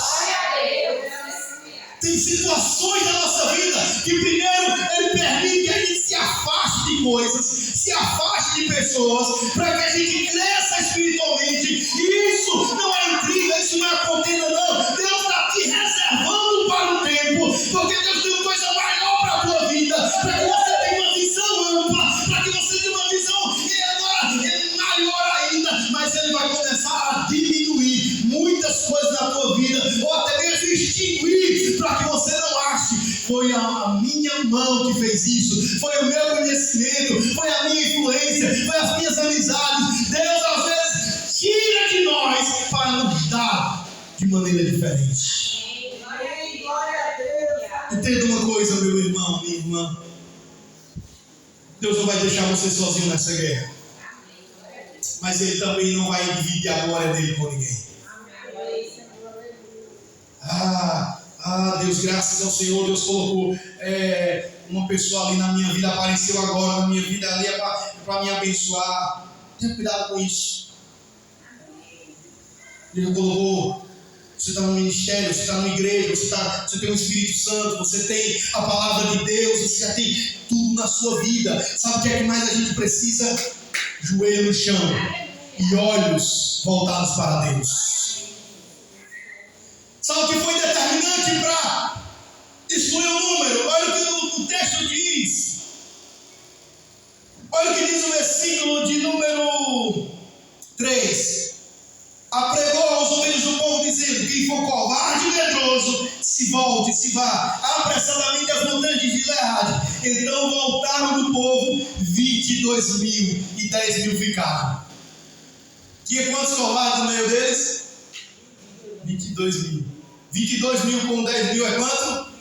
Tem situações na nossa vida que primeiro Ele permite que a gente se afaste de coisas, se afaste de pessoas, para que a gente cresça espiritualmente. E isso não é intriga, isso não é contenda, não. Deus está te reservando para o tempo, porque Deus tem uma coisa maior para a tua vida, para que você tenha uma visão ampla, para que você tenha uma visão maior ainda, mas Ele vai começar a diminuir muitas coisas na tua vida, ou até mesmo extinguir, para que você não ache: foi a minha mão que fez isso, foi o meu conhecimento, foi a minha influência, foi as minhas amizades. Deus às vezes tira de nós para nos dar de maneira diferente. Entenda uma coisa, meu irmão, minha irmã: Deus não vai deixar você sozinho nessa guerra, mas Ele também não vai dividir a glória dele com ninguém. Deus, graças ao Senhor, Deus colocou uma pessoa ali na minha vida, apareceu agora na minha vida ali para me abençoar. Tenha cuidado com isso. Ele colocou. Você está no ministério, você está na igreja, você tem o Espírito Santo, você tem a palavra de Deus, você já tem tudo na sua vida. Sabe o que é que mais a gente precisa? Joelho no chão e olhos voltados para Deus. Sabe o que foi determinante para excluir o número? Olha o que o texto diz. Olha o que diz o versículo de número 3. Apregou aos ouvidos do povo, dizendo: quem for covarde e medroso, se volte, se vá apressadamente às montanhas de Gileade. Então voltaram do povo 22.000 e 10.000 ficaram. Tinha quantos covardes no meio deles? 22.000. 22.000 com 10.000 é quanto?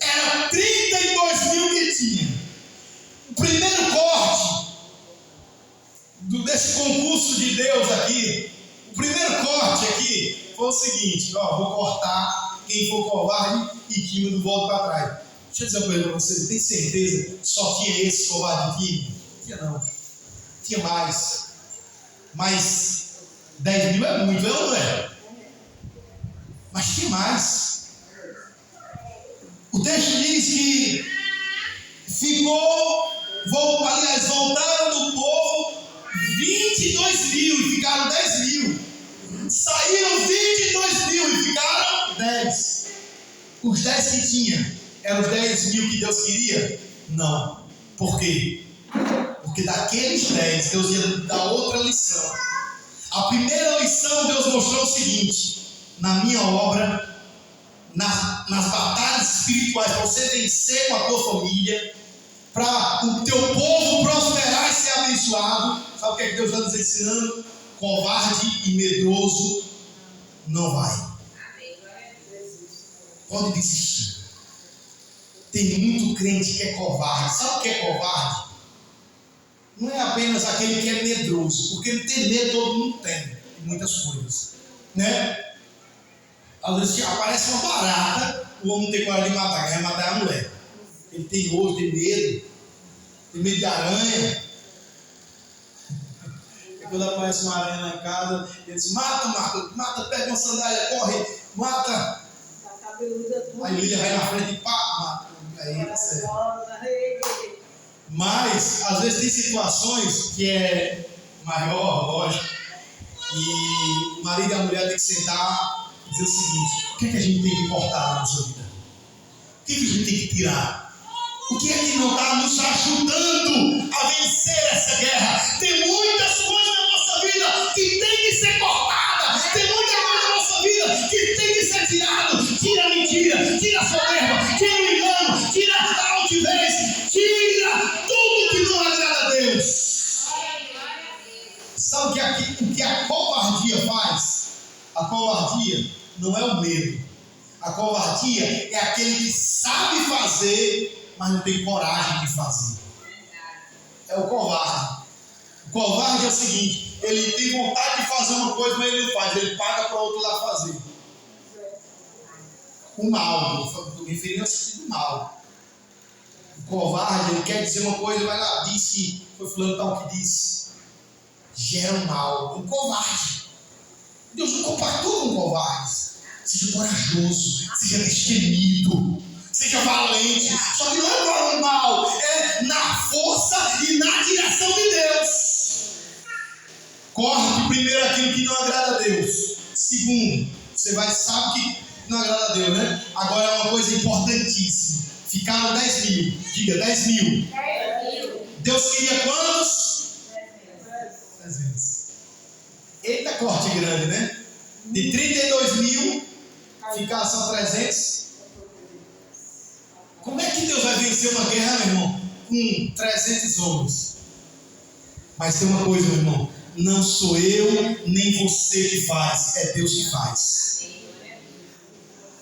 Era 32.000 que tinha. O primeiro corte desse concurso de Deus aqui, o primeiro corte aqui foi o seguinte: vou cortar quem for covarde e tímido, volta para trás. Deixa eu dizer uma coisa para você: tem certeza que só tinha esse covarde e tímido? Tinha não. Tinha mais. Mas 10.000 é muito, não é? Mas tinha mais. O texto diz que voltaram do povo 22.000 e ficaram 10.000. Saíram 22.000 e ficaram 10. Os 10 que tinha eram os 10.000 que Deus queria? Não. Por quê? Porque daqueles 10 Deus ia dar outra lição. A primeira lição Deus mostrou o seguinte: na minha obra, nas batalhas espirituais, para você vencer com a tua família, para o teu povo prosperar e ser abençoado, sabe o que é que Deus está nos ensinando? Covarde e medroso não vai. Pode desistir. Tem muito crente que é covarde. Sabe o que é covarde? Não é apenas aquele que é medroso, porque ter medo todo mundo tem, de muitas coisas, né? Às vezes aparece uma barata, o homem não tem coragem de matar, quer matar a mulher. Ele tem nojo, tem medo de aranha. E quando aparece uma aranha lá em casa, ele diz: mata, pega uma sandália, corre, mata. Aí Lília vai na frente e pá, mata. Aí tá certo. Mas, às vezes tem situações que é maior, lógico, e o marido e a mulher tem que sentar e dizer o seguinte: o que é que a gente tem que cortar na nossa vida? O que é que a gente tem que tirar? O que é que não está nos ajudando a vencer essa guerra? Tem muitas coisas na nossa vida que tem que ser cortada. Tem muita coisa na nossa vida que tem que ser tirado. Tira a mentira, tira a soberba, tira o engano, tira a altivez, tira tudo que não agrada a Deus. Sabe o que a covardia faz? A covardia não é o medo. A covardia é aquele que sabe fazer, mas não tem coragem de fazer. É o covarde. O covarde é o seguinte: ele tem vontade de fazer uma coisa, mas ele não faz. Ele paga para outro lá fazer. O mal, estou referindo ao sentido mal. O covarde, ele quer dizer uma coisa, vai lá, disse, foi fulano tal que disse. Gera um mal. Um covarde. Deus não compactua com covardes. Seja corajoso, seja destemido, seja valente. Só que não é para o mal, é na força e na direção de Deus. Corte primeiro aquilo que não agrada a Deus. Segundo, você sabe que não agrada a Deus, né? Agora é uma coisa importantíssima. Ficaram 10 mil. Diga, 10 mil. Deus queria quantos? 300. Eita, corte grande, né? De 32 mil, ficar só 300. Como é que Deus vai vencer uma guerra, meu irmão? Com 300 homens. Mas tem uma coisa, meu irmão. Não sou eu, nem você que faz. É Deus que faz.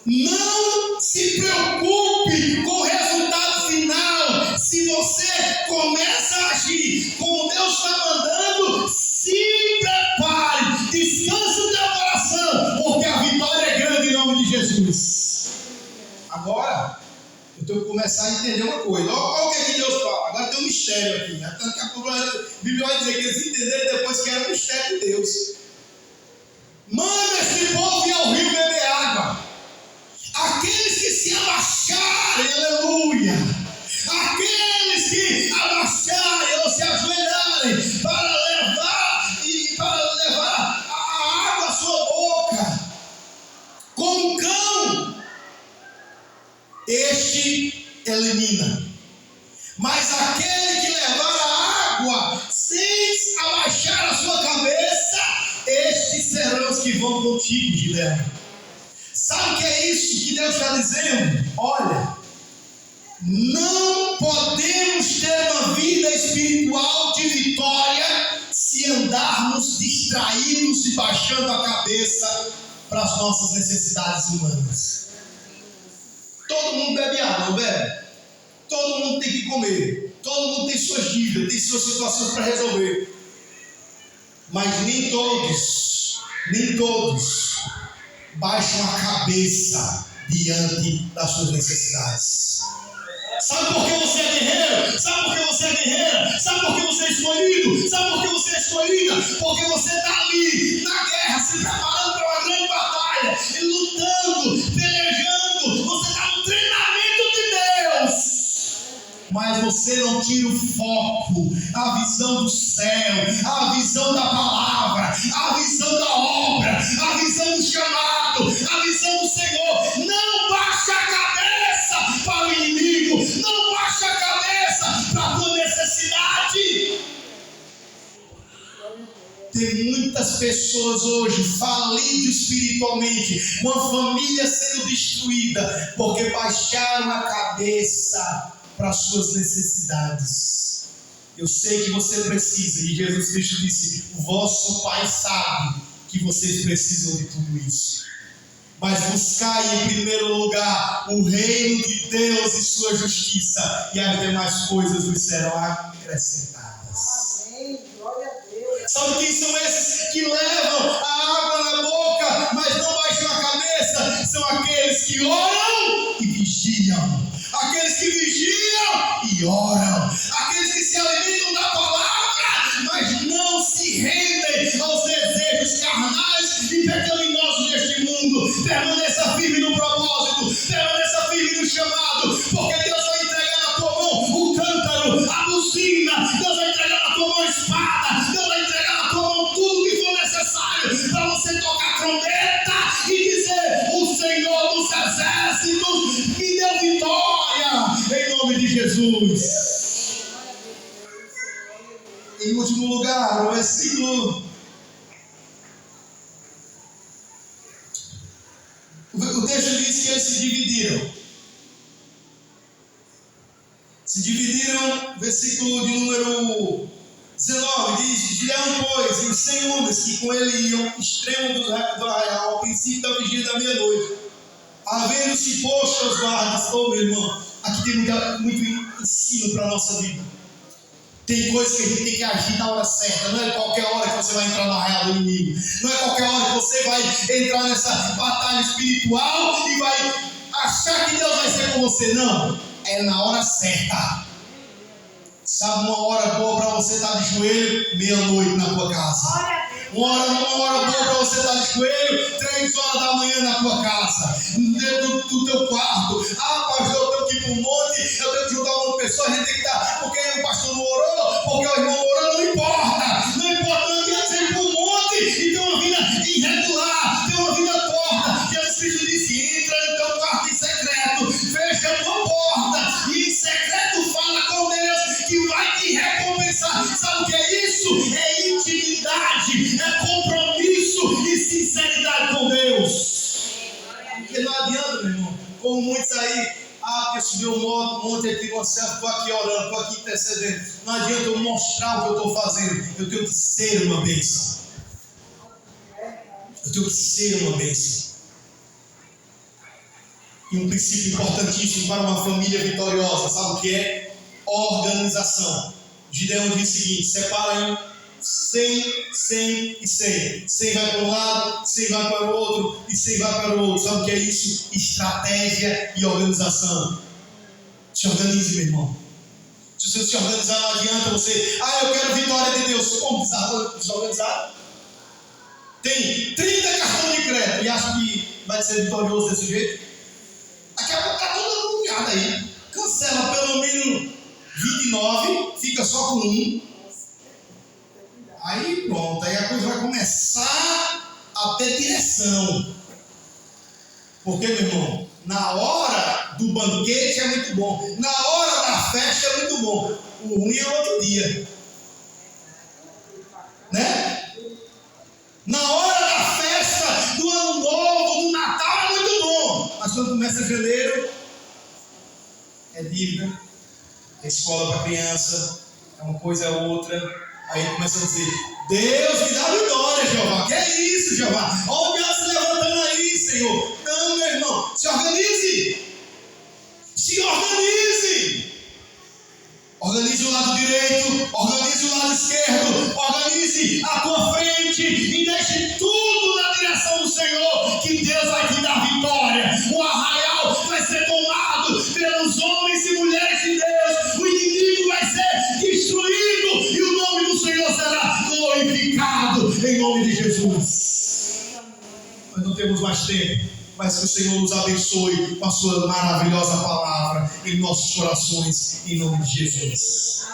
Não se preocupe com o resultado final. Se você começa a agir como Deus está mandando, se prepare, descanse o teu coração, porque a vitória é grande em nome de Jesus. Agora, eu tenho que começar a entender uma coisa. Olha o que Deus fala. Agora tem um mistério aqui. Daqui a pouco a Bíblia vai dizer que eles entenderam depois que era um mistério de Deus. Manda esse povo ir ao rio beber água. Aqueles que se abaixarem, aleluia. Aqueles que abaixarem ou se ajoelharem para levar a água à sua boca, como um cão, este elimina. Mas aquele que levar a água sem abaixar a sua cabeça, estes serão os que vão contigo, Guilherme. Sabe o que é isso que Deus está dizendo? Olha, não podemos ter uma vida espiritual de vitória se andarmos distraídos e baixando a cabeça para as nossas necessidades humanas. Todo mundo bebe água, não bebe? Todo mundo tem que comer. Todo mundo tem suas dívidas, tem suas situações para resolver. Mas nem todos baixam a cabeça diante das suas necessidades. Sabe por que você é guerreiro? Sabe por que você é guerreira? Sabe por que você é escolhido? Sabe por que você é escolhida? Porque você está ali na guerra, se preparando para uma grande batalha, e lutando, pelejando. Você está no treinamento de Deus. Mas você não tira o foco, a visão do céu, a visão da palavra, a visão da obra, a visão do chamado, a visão do Senhor. Não baixa a cabeça para o inimigo, não baixa a cabeça para a tua necessidade. Tem muitas pessoas hoje falindo espiritualmente, uma família sendo destruída, porque baixaram a cabeça para as suas necessidades. Eu sei que você precisa, e Jesus Cristo disse: o vosso Pai sabe que vocês precisam de tudo isso. Mas buscai em primeiro lugar o reino de Deus e sua justiça, e as demais coisas vos serão acrescentadas. Amém. Glória a Deus. Sabe quem são esses que levam a água na boca, mas não baixam a cabeça? São aqueles que oram e vigiam. Aqueles que vigiam e oram. Aqueles que se alimentam da palavra, mas não se rendem aos desejos carnais e pecaminosos deste mundo. Permaneça firme no propósito, permaneça firme no chamado, porque Deus vai entregar na tua mão o cântaro, a buzina, Deus vai entregar na tua mão a espada, Deus vai entregar na tua mão tudo que for necessário para você tocar a trombeta e dizer: o Senhor dos exércitos me deu vitória, em nome de Jesus. Em último lugar, o versículo. O texto diz que eles se dividiram. Se dividiram, versículo de número 19, diz: Gideão, pois, e os 100 homens que com ele iam, extremo do arraial, ao princípio da vigília da meia-noite, havendo-se posto aos guardas. Meu irmão, aqui tem muito ensino para a nossa vida. Tem coisas que a gente tem que agir na hora certa. Não é qualquer hora que você vai entrar no arraial do inimigo. Não é qualquer hora que você vai entrar nessa batalha espiritual e vai achar que Deus vai ser com você. Não, é na hora certa. Sabe uma hora boa para você estar de joelho? Meia-noite na tua casa. Uma hora boa para você estar de joelho? 3 horas da manhã na tua casa, dentro do teu quarto. Pastor, eu tenho que ir para um monte, eu tenho que juntar uma pessoa, a gente tem que estar. Porque o pastor não orou, porque o irmão orou, não importa. Não importa, não adianta você ir para um monte e ter uma vida irregular, ter uma vida torta. Jesus Cristo disse: entra no teu quarto em secreto, fecha a tua porta e em secreto fala com Deus, que vai te recompensar. Sabe o que é isso? É intimidade, é compromisso e sinceridade com Deus. Porque não adianta, meu irmão, como muitos aí, porque subiu um monte aqui no céu, estou aqui orando, estou aqui intercedendo. Não adianta eu mostrar o que eu estou fazendo, eu tenho que ser uma bênção. Eu tenho que ser uma bênção. E um princípio importantíssimo para uma família vitoriosa, sabe o que é? Organização. Gideão diz o seguinte: separa 100 e 100. 100 vai para um lado, 100 vai para o outro e 100 vai para o outro. Sabe o que é isso? Estratégia e organização. Se organize, meu irmão. Se você se organizar, não adianta você: eu quero vitória de Deus. Como desorganizado? Tem 30 cartões de crédito e acha que vai ser vitorioso desse jeito? Daqui a pouco está toda agoniada aí. Cancela pelo menos 29, fica só com 1. Aí pronto, aí a coisa vai começar a ter direção. Porque, meu irmão, na hora do banquete é muito bom, na hora da festa é muito bom. O ruim é outro dia, né? Na hora da festa, do ano novo, do Natal é muito bom. Mas quando começa janeiro, é dívida, é escola para criança, é uma coisa, é outra. Aí começa a dizer: Deus me dá vitória, Jeová. Que é isso, Jeová? Olha o diabo se levantando aí, Senhor. Não, meu irmão, se organize. Se organize. Organize o lado direito, organize o lado esquerdo, organize a tua frente e deixe tudo na direção do Senhor, que Deus vai te dar vitória. O arraial vai ser tomado pelos homens e mulheres de Deus. O inimigo vai ser destruído e o nome do Senhor será glorificado em nome de Jesus. Nós não temos mais tempo, mas que o Senhor nos abençoe com a sua maravilhosa palavra em nossos corações, em nome de Jesus.